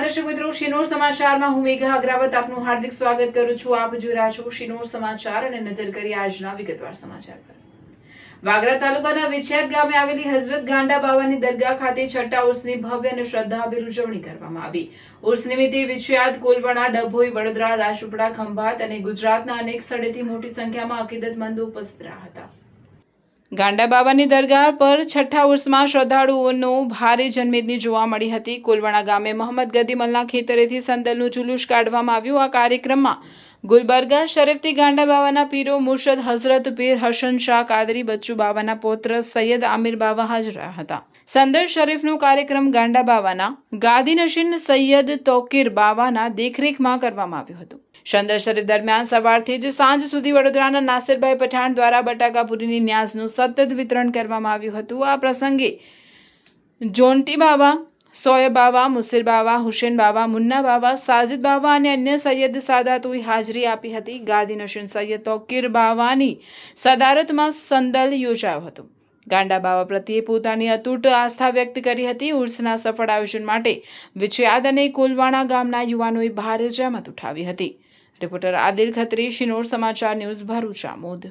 નમસ્કાર દર્શક મિત્રો, શિનોર સમાચારમાં હું મેઘા અગ્રવાલ આપનું હાર્દિક સ્વાગત કરું છું। આપ જોઈ રહ્યા છો શિનોર સમાચાર અને નજર કરીએ આજના વિગતવાર સમાચાર પર। વાગરા તાલુકાના વિછિયાત ગામે આવેલી હઝરત ગાંડા બાવાની દરગાહ ખાતે છઠ્ઠા ઉર્સની ભવ્ય અને શ્રદ્ધાભેર ઉજવણી કરવામાં આવી। ઉર્સ નિમિત્તે વિછિયાત, કોલવણા, ડભોઈ, વડોદરા, રાજપીપળા, ખંભાત અને ગુજરાતના અનેક સ્થળેથી મોટી સંખ્યામાં અકીદતમંદો ઉપસ્થિત રહ્યા હતા। ગાંડા બાવાની દરગાહ પર છઠ્ઠા ઉર્સમાં શ્રદ્ધાળુઓનો ભારે જનમેદની જોવા મળી હતી। કોલવણા ગામે મોહમ્મદ ગદીમલના ખેતરેથી સંદલનું જુલુસ કાઢવામાં આવ્યું। આ કાર્યક્રમમાં ગુલબર્ગા શરીફથી ગાંડા બાવાના પીરો મુર્શદ હઝરત પીર હસન શાહ કાદરી, બચ્ચુ બાવાના પૌત્ર સૈયદ આમિર બાવા હાજર રહ્યા હતા। સંદલ શરીફનો કાર્યક્રમ ગાંડા બાવાના ગાદીનશીન સૈયદ તોકીર બાવાના દેખરેખમાં કરવામાં આવ્યો હતો। સંદર શરીફ દરમિયાન સવારથી જ સાંજ સુધી વડોદરાના નાસિરભાઈ પઠાણ દ્વારા બટાકાપુરીની ન્યાઝનું સતત વિતરણ કરવામાં આવ્યું હતું। આ પ્રસંગે જોન્ટી બાવા, સોયબ બાવા, મુસીર બાવા, હુસેન બાવા, મુન્ના બાવા, સાજિદ બાવા અને અન્ય સૈયદ સાદાતોએ હાજરી આપી હતી। ગાદીનશીન સૈયદ તોકીર બાવાની સદારતમાં સંદલ યોજાયો હતો। ગાંડા બાવા પ્રત્યે પોતાની અતૂટ આસ્થા વ્યક્ત કરી હતી। ઉર્સના સફળ આયોજન માટે વિછિયાદ અને કોલવાણા ગામના યુવાનોએ ભારે જહેમત ઉઠાવી હતી। રિપોર્ટર આદિલ ખત્રી, શિનોર સમાચાર ન્યૂઝ, ભરૂચ, આમોદ।